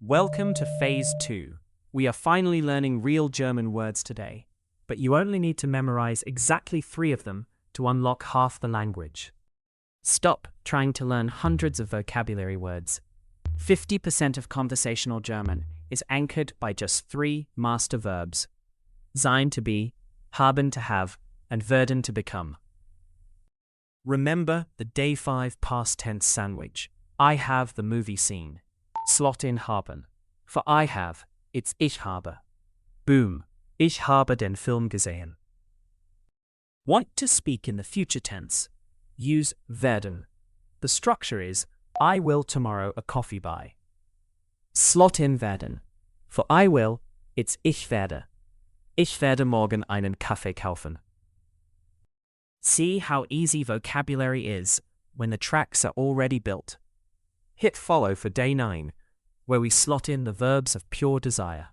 Welcome to Phase 2. We are finally learning real German words today, but you only need to memorize exactly 3 of them to unlock half the language. Stop trying to learn hundreds of vocabulary words. 50% of conversational German is anchored by just 3 master verbs: sein to be, haben to have, and werden to become. Remember the day 5 past tense sandwich. I have the movie scene. Slot in haben. For I have, it's ich habe. Boom. Ich habe den Film gesehen. Want to speak in the future tense? Use werden. The structure is I will tomorrow a coffee buy. Slot in werden. For I will, it's ich werde. Ich werde morgen einen Kaffee kaufen. See how easy vocabulary is when the tracks are already built. Hit follow for day 9, where we slot in the verbs of pure desire.